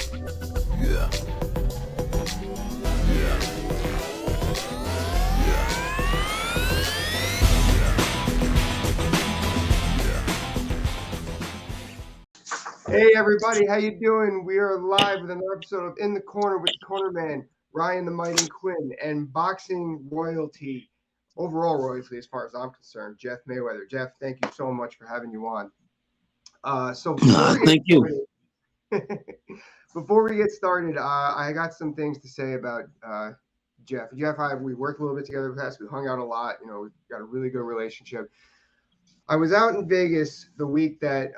Yeah. Yeah. Hey everybody, how you doing? We are live with another episode of In the Corner with the Cornerman, Ryan the Mighty Quinn, and boxing royalty, overall royalty as far as I'm concerned, Jeff Mayweather. Jeff, thank you so much for having you on. So before we get Thank you. started, before we get started, I got some things to say about Jeff. Jeff, we worked a little bit together in the past. We hung out a lot. You know, we've got a really good relationship. I was out in Vegas the week that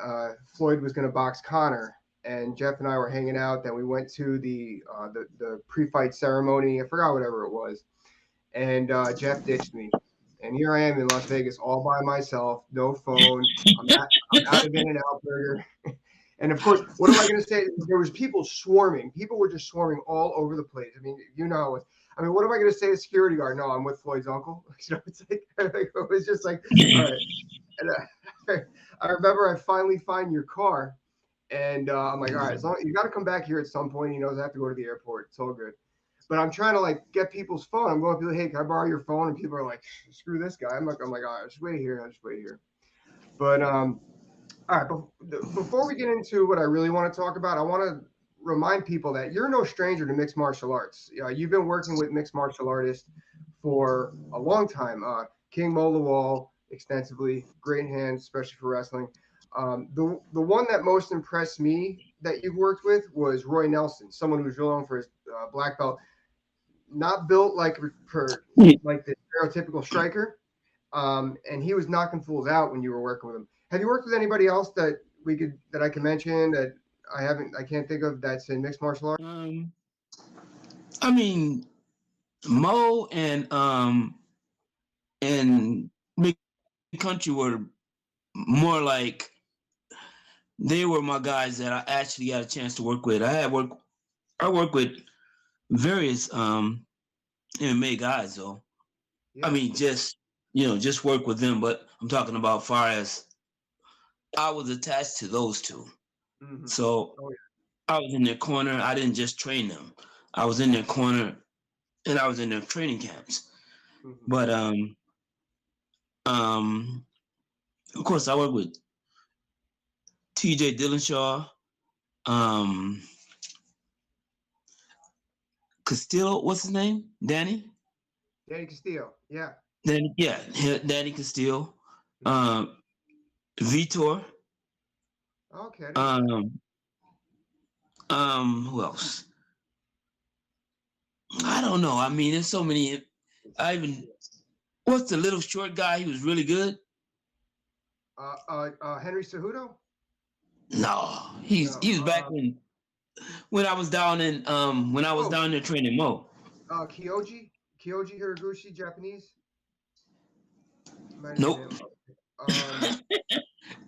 Floyd was going to box Connor, and Jeff and I were hanging out. Then we went to the pre-fight ceremony. I forgot whatever it was, and Jeff ditched me. And here I am in Las Vegas all by myself, no phone. I'm out of In-N-Out Burger. And of course, what am I going to say? There was people swarming. People were just swarming all over the place. I mean, you know, I mean, what am I going to say to security guard? No, I'm with Floyd's uncle. You know, it's like it was just like, all right. And I remember I finally find your car, and I'm like, all right, as long, you got to come back here at some point. He knows I have to go to the airport. It's all good. But I'm trying to like get people's phone. I'm going to be like, hey, can I borrow your phone? And people are like, screw this guy. I'm like, all right, just wait here. I'll just wait here. But all right, before we get into what I really want to talk about, I want to remind people that you're no stranger to mixed martial arts. You've been working with mixed martial artists for a long time. King Mo Lawal extensively, great hands, especially for wrestling. The one that most impressed me that you've worked with was Roy Nelson, someone who's known for his black belt, not built like the stereotypical striker, and he was knocking fools out when you were working with him. Have you worked with anybody else that I can mention that I can't think of that's in mixed martial arts? Um, I mean, Mo and Big Country were more like they were my guys that I actually got a chance to work with. I work with various MMA guys though. I Yeah. mean, just work with them. But I'm talking about far as I was attached to those two. Mm-hmm. So Oh I was in their corner. I didn't just train them. I was in their corner and I was in their training camps. yeah. Mm-hmm. But um, of course, I work with T.J. Dillashaw, um, Castillo. What's his name? Danny. Danny Castillo. Yeah. Danny. Yeah, Danny Castillo. Mm-hmm. Um, Vitor. Okay, I didn't know that. Um, who else? I don't know. I mean, there's so many. I even what's the little short guy? He was really good. Henry Cejudo? No, No. he was back when I was down in when I was Oh, down there training Mo. Kyoji Hiraguchi, Japanese. Might have been Nope. him.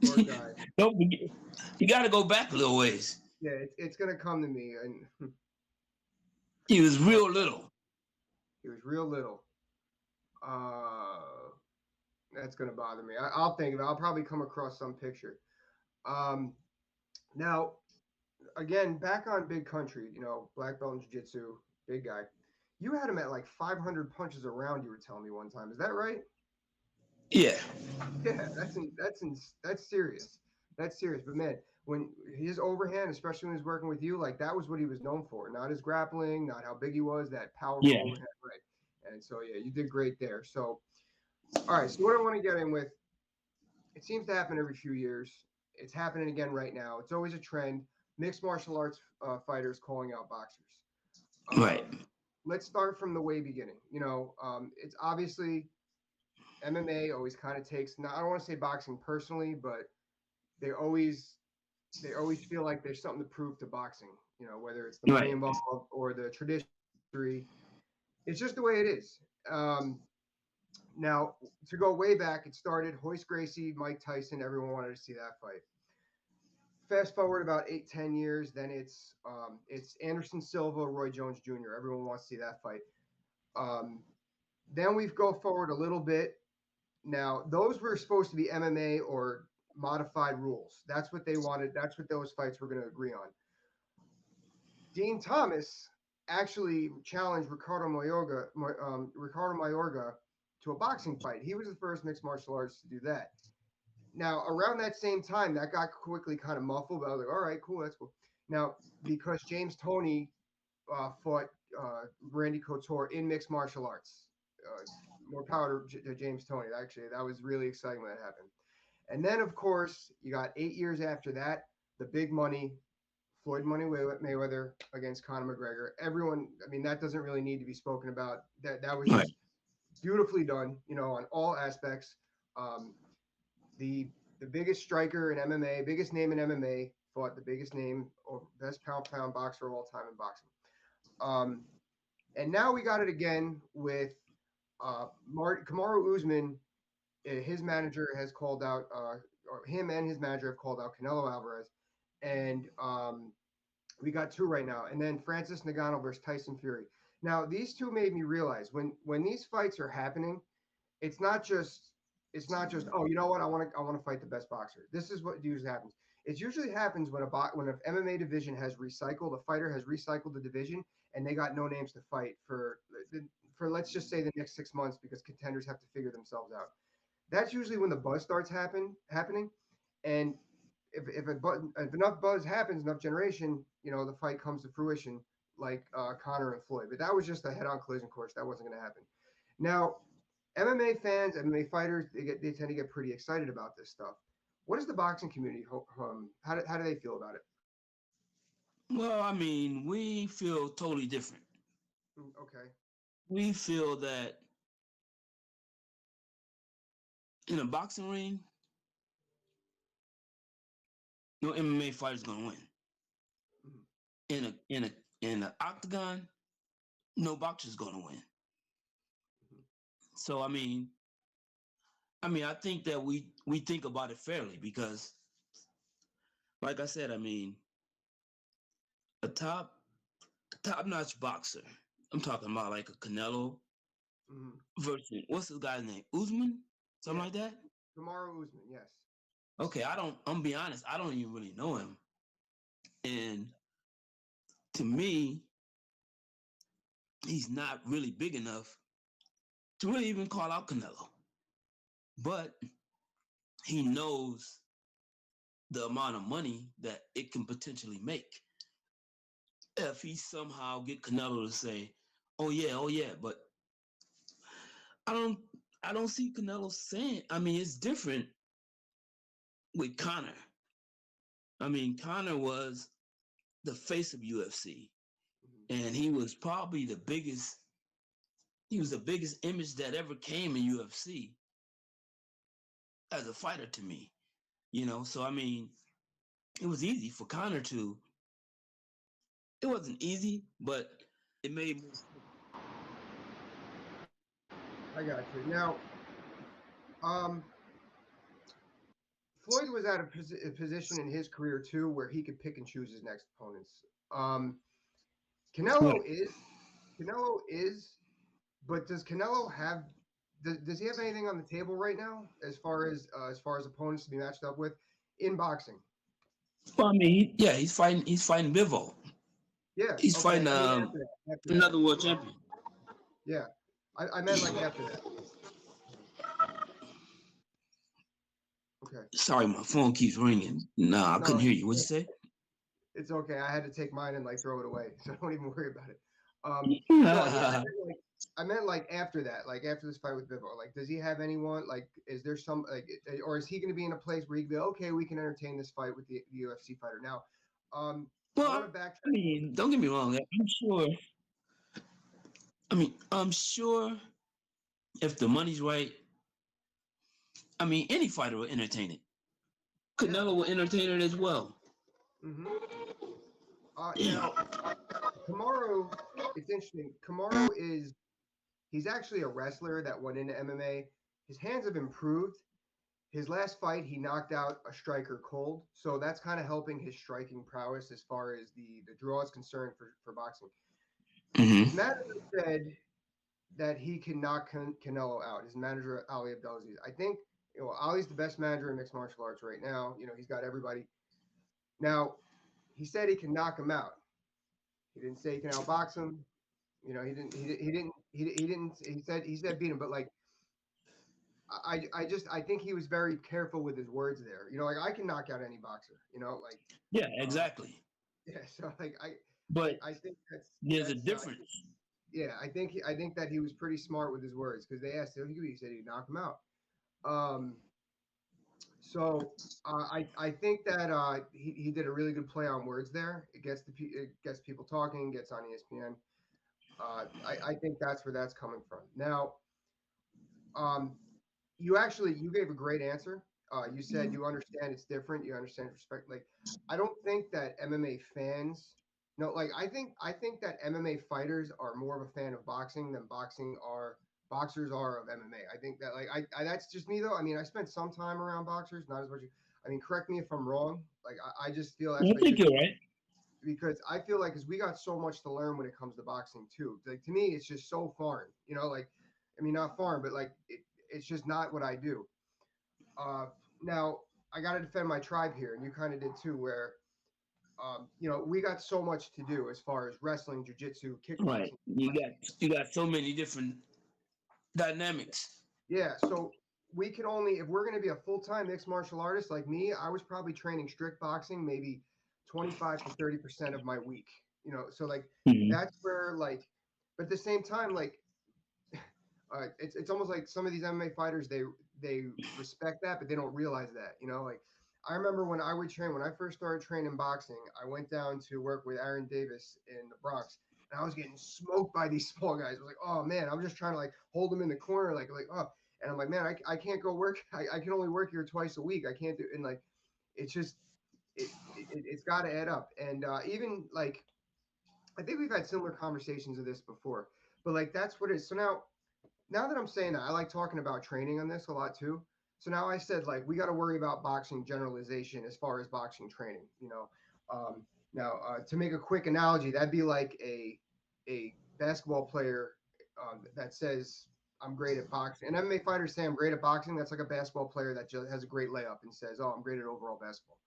Poor guy. Nope. You got to go back a little ways. Yeah, it's gonna come to me, and He was poor real guy. little. He was real little. Uh, that's gonna bother me. I'll think of it. I'll probably come across some picture. Um, now again, back on Big Country, you know, black belt in jiu-jitsu, big guy. You had him at like 500 punches around. You were telling me one time. Is that right? Yeah. Yeah, that's serious. That's serious. But man, when his overhand, especially when he's working with you, like that was what he was known for. Not his grappling, not how big he was, that powerful Yeah. overhand right. And so yeah, you did great there. So all right, so what I want to get in with, it seems to happen every few years. It's happening again right now. It's always a trend. Mixed martial arts fighters calling out boxers. Right. Let's start from the way beginning. You know, it's obviously MMA always kind of takes. Now, I don't want to say boxing personally, but they always they always feel like there's something to prove to boxing. You know, whether it's the money Right. involved or the tradition, history. It's just the way it is. Um, Now, to go way back, it started Hoist Gracie, Mike Tyson. Everyone wanted to see that fight. Fast forward about 8, 10 years, then it's Anderson Silva, Roy Jones Jr. Everyone wants to see that fight. Um, then we go forward a little bit. Now, those were supposed to be MMA or modified rules. That's what they wanted. That's what those fights were going to agree on. Dean Thomas actually challenged Ricardo Mayorga to a boxing fight. He was the first mixed martial artist to do that. Now, around that same time, that got quickly kind of muffled. But I was like, all right, cool, that's cool. Now, because James Toney fought Randy Couture in mixed martial arts, more power to James Toney. Actually, that was really exciting when that happened. And then, of course, you got 8 years after that, the big money Floyd Money Mayweather against Conor McGregor. Everyone, I mean, that doesn't really need to be spoken about. That was Right. just beautifully done, on all aspects. Um, the the biggest striker in MMA, biggest name in MMA, fought the biggest name or best pound for pound boxer of all time in boxing. Um, and now we got it again with Kumaru Usman. His manager has called out, or him and his manager have called out Canelo Alvarez, and we got two right now, and then Francis Ngannou versus Tyson Fury. Now, these two made me realize when these fights are happening, it's not just oh, you know what, I want to fight the best boxer. This is what usually happens. It usually happens when an MMA division has recycled, a fighter has recycled the division, and they got no names to fight for let's just say the next 6 months because contenders have to figure themselves out. That's usually when the buzz starts happening, and if enough buzz happens, enough generation, the fight comes to fruition, like Conor and Floyd. But that was just a head-on collision course. That wasn't going to happen. Now, MMA fans, MMA fighters, they tend to get pretty excited about this stuff. What does the boxing community how do they feel about it? Well, I mean, we feel totally different. Okay. We feel that in a boxing ring, no MMA fighter is gonna win. Mhm. In a octagon, no boxer is gonna win. Mhm. So I think that we think about it fairly because, like I said, I mean, a top notch boxer. I'm talking about like a Canelo Mhm. versus what's this guy's name? Usman, something Yeah, like that. Kumaru Usman. Yes. Okay, I'm gonna be honest. I don't even really know him, and to me, he's not really big enough to really even call out Canelo. But he knows the amount of money that it can potentially make if he somehow get Canelo to say, oh yeah," but I don't I don't see Canelo saying. I mean, it's different with Conor. I mean, Conor was the face of UFC, Mhm. and he was probably the biggest. He was the biggest image that ever came in UFC as a fighter to me. So I mean, it was easy for Conor to. It wasn't easy, but it made. I got you. Now, um, Floyd was at a position in his career too where he could pick and choose his next opponents. Um, Canelo Right. is Canelo is, but does he have anything on the table right now as far as opponents to be matched up with in boxing? Well, I mean, yeah, he's fighting. He's fighting Bivol. Yeah. He's Okay. fighting I mean, after that. another world champion. Yeah. I meant like after that. Okay. Sorry, my phone keeps ringing. Nah, I couldn't No, hear you. What'd you say? it's okay. I had to take mine and like throw it away, so don't even worry about it. No, yeah, Yeah. I meant like after that, like after this fight with Bivol. Like, does he have anyone? Like, is there some like, or is he going to be in a place where he can go, okay, we can entertain this fight with the UFC fighter now? I want Well, to backtrack. I mean, don't get me wrong. I'm sure. I mean, I'm sure if the money's right, I mean, any fighter will entertain it. Yeah. Canelo will entertain it as well. Mm-hmm. Yeah. Now, Kamaru, it's interesting. Kamaru he's actually a wrestler that went into MMA. His hands have improved. His last fight, he knocked out a striker cold, so that's kind of helping his striking prowess as far as the draw is concerned for boxing. Hmm. His manager said that he can knock Canelo out. His manager Ali Abdelaziz. I think Ali's the best manager in mixed martial arts right now. He's got everybody. Now he said he can knock him out. He didn't say he can outbox him. You know, he said beat him, but like I think he was very careful with his words there. You know, like I can knock out any boxer. You know, like Yeah, um, exactly. yeah. So like But I think there's a that's difference. yeah. I think that he was pretty smart with his words because they asked him. He said he'd knock him out. Um, so I think that he did a really good play on words there. It gets people talking, gets on ESPN. I think that's where that's coming from. Now, um, you gave a great answer. You said you understand it's different. You understand respect. Like, I don't think that MMA fans. No, like I think that MMA fighters are more of a fan of boxing than boxers are of MMA. I think that like I that's just me though. I mean, I spent some time around boxers, not as much. I mean, correct me if I'm wrong. Like I just feel that's I like think just you're right. because I feel like because we got so much to learn when it comes to boxing too. Like to me, it's just so foreign. You know, like I mean, not foreign, but like it's just not what I do. Uh, now I got to defend my tribe here, and you kind of did too. Where you know we got so much to do as far as wrestling, jujitsu, Right. kickboxing. You got so many different dynamics. Yeah, so we can only if we're going to be a full time mixed martial artist like me, I was probably training strict boxing maybe 25 to 30% of my week. You know, so like Mhm. that's where like, but at the same time, like it's almost like some of these MMA fighters they respect that, but they don't realize that. You know, like I remember when I would train when I first started training boxing, I went down to work with Aaron Davis in the Bronx, and I was getting smoked by these small guys. I was like, oh man, I'm just trying to like hold them in the corner, like oh, and I'm like, man, I can't go work. I can only work here twice a week. I can't do, and like it's just it's got to add up, and even like I think we've had similar conversations of this before, but like that's what it is. So now that I'm saying that, I like talking about training on this a lot too. So now I said like we got to worry about boxing generalization as far as boxing training. You know, now to make a quick analogy, that'd be like a basketball player that says I'm great at boxing. An MMA fighter say I'm great at boxing. That's like a basketball player that just has a great layup and says, "Oh, I'm great at overall basketball."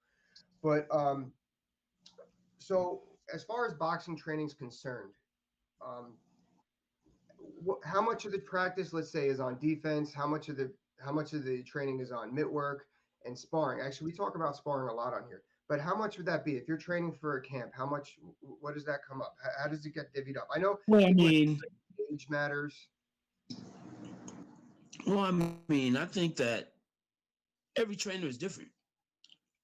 But so as far as boxing training is concerned, um, how much of the practice, let's say, is on defense? How much of the training is on mitt work and sparring? Actually, we talk about sparring a lot on here, but how much would that be if you're training for a camp? How much? What does that come up? How does it get divvied up? I know Well, I people mean, age matters. I think that every trainer is different.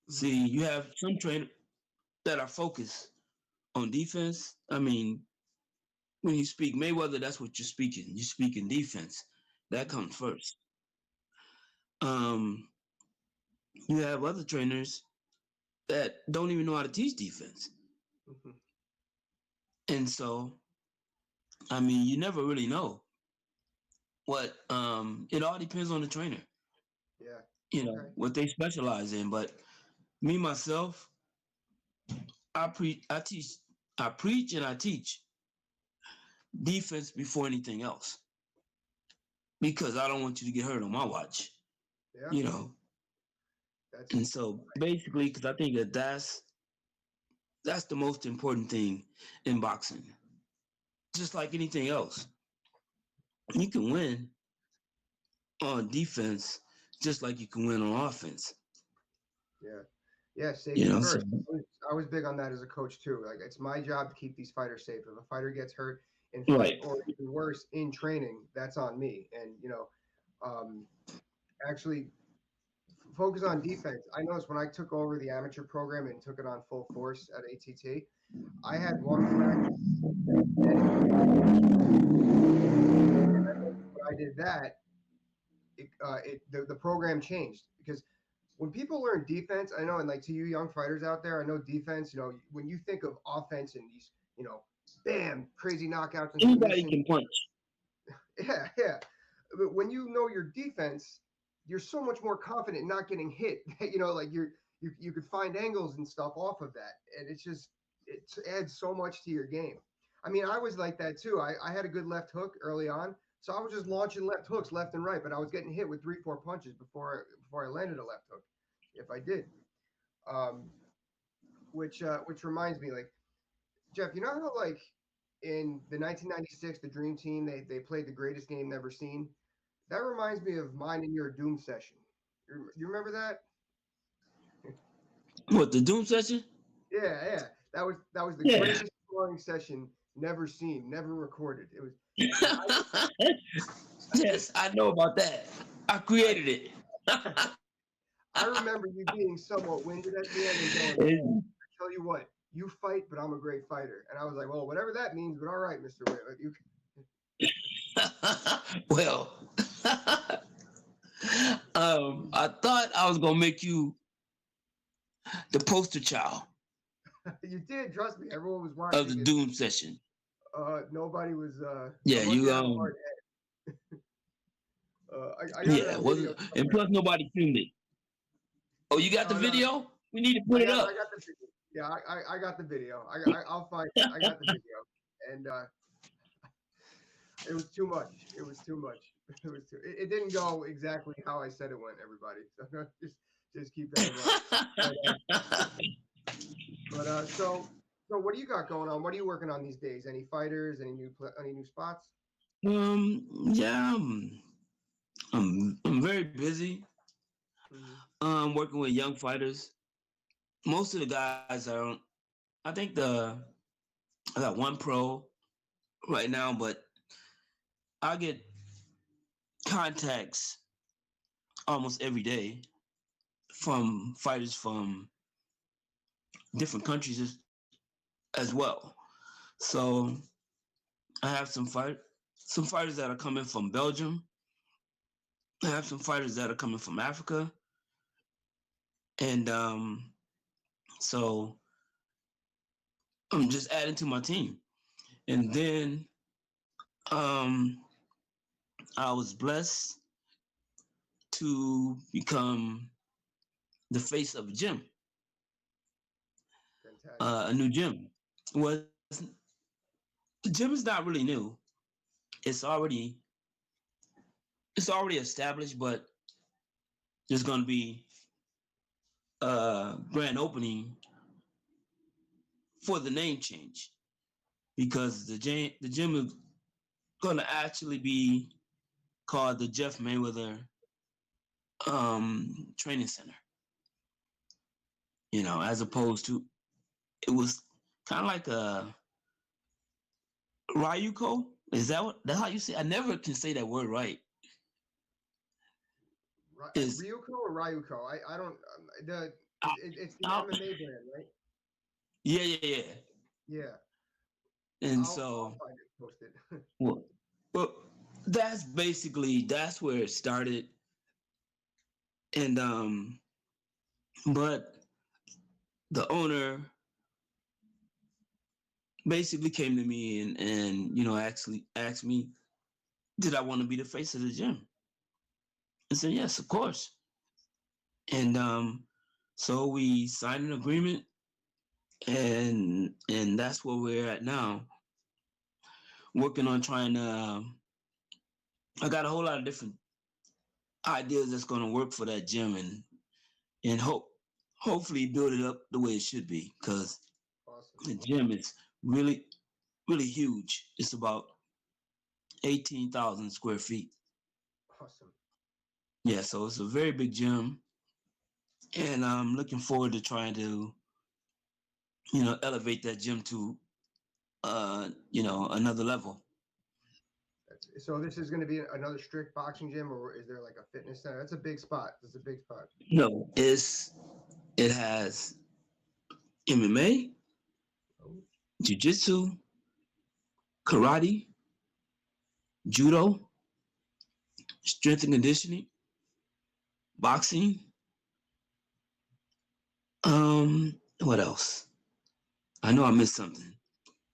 Hmm. See, you have some trainers that are focused on defense. I mean, when you speak Mayweather, that's what you're speaking. You're speaking defense. That comes first. Um, you have other trainers that don't even know how to teach defense. Hmm. And so, I mean, you never really know what it all depends on the trainer, Yeah. you know, Okay. what they specialize in. But me myself, I preach and I teach defense before anything else because I don't want you to get hurt on my watch, Yeah. you know. That's And so basically, because I think that that's the most important thing in boxing. Just like anything else, you can win on defense just like you can win on offense. yeah. Yeah. You Safety know, so first. I was big on that as a coach too. Like it's my job to keep these fighters safe. If a fighter gets hurt in fight, right. or even worse, in training, that's on me. And you know, um, actually focus on defense. I noticed when I took over the amateur program and took it on full force at ATT, I had one practice, and when I did that, the program changed because when people learn defense, I know, and like to you young fighters out there, I know defense. You know, when you think of offense and these, you know, bam, crazy knockouts and Anybody submissions, can punch. yeah, yeah. But when you know your defense, you're so much more confident not getting hit. You know, like you could find angles and stuff off of that, and it adds so much to your game. I mean, I was like that too. I had a good left hook early on, so I was just launching left hooks left and right, but I was getting hit with 3 4 punches before I landed a left hook, if I did. Um, which reminds me, like Jeff, you know how like in the 1996, the Dream Team, they played the greatest game never seen. That reminds me of mine and your Doom session. You remember that? What, the Doom session? Yeah, yeah. That was the Yeah. greatest scoring session never seen, never recorded. It was, and Yes, I know about that. I I, created it. I remember you being somewhat winded at the end and going, "Man, I tell you what, you fight, but I'm a great fighter." And I was like, "Well, whatever that means, but all right, Mister Wayland, you." Well, I thought I was gonna make you the poster child You did. Trust me, everyone was of the watching it. Doom session. Nobody was. Yeah, Unless you you had a hard I got it yeah, on video wasn't, and somewhere. plus nobody filmed it. Oh, you got the Oh no, video? We need to put it I up. got the video. Yeah, I got the video. I'll find it. I got the video, and it was too much. It was too much. It was too. It didn't go exactly how I said it went. Everybody, so just keep that in mind. But so what do you got going on? What are you working on these days? Any fighters? Any new spots? Yeah, I'm very busy. Hmm. Working with young fighters. Most of the guys are. I think I got one pro right now, but I get contacts almost every day from fighters from different countries as well. So I have some fighters that are coming from Belgium. I have some fighters that are coming from Africa, and so I'm just adding to my team. And then um, I was blessed to become the face of a gym, Fantastic. a new gym. Was the gym is not really new. It's already it's already established, but there's gonna be a grand opening for the name change because the gym is gonna actually be called the Jeff Mayweather Training Center. As opposed to it was kind of like a Ryuko. Is that's how you say? I never can say that word right. Is Ryuko or Ryuko? I don't. It's the out? MMA brand, right? Yeah, yeah, yeah. Yeah. And I'll so, find it. Post it. well, well, that's where it started. And but the owner basically came to me and actually asked me, did I want to be the face of the gym? I said yes, of course. And so we signed an agreement, and that's where we're at now, working on trying to. I got a whole lot of different ideas that's going to work for that gym, and hopefully build it up the way it should be, because Awesome. the gym is really really huge. It's about 18,000 square feet. Awesome. Yeah, so it's a very big gym, and I'm looking forward to trying to elevate that gym to another level. So this is going to be another strict boxing gym, or is there like a fitness center? That's a big spot. That's a big spot. No, it has MMA, Oh, jiu-jitsu, karate, judo, strength and conditioning, boxing. What else? I know I missed something.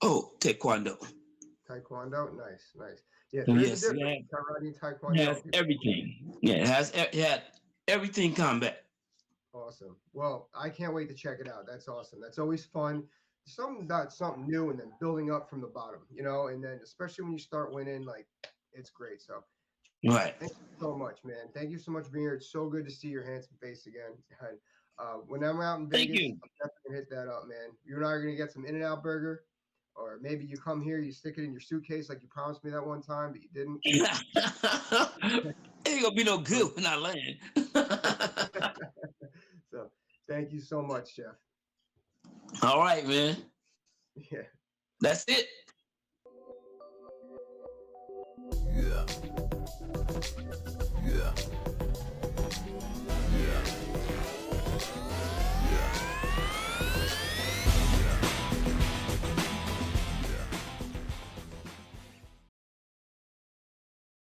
Oh, taekwondo. Taekwondo. Nice, nice. Yeah, there is a Yes, difference. Karate and it Taekwondo. has everything. Yeah, it had everything combat. Awesome. Well, I can't wait to check it out. That's awesome. That's always fun. Something new, and then building up from the bottom, and then especially when you start winning, like it's great. So, Jeff, Right. thank you so much, man. Thank you so much for being here. It's so good to see your handsome face again. And when I'm out in Thank Vegas, you. I'm definitely gonna hit that up, man. You and I are gonna get some In-N-Out burger, or maybe you come here, you stick it in your suitcase like you promised me that one time, but you didn't. Ain't gonna be no good when I land. So thank you so much, Jeff. All right, man. Yeah. That's it.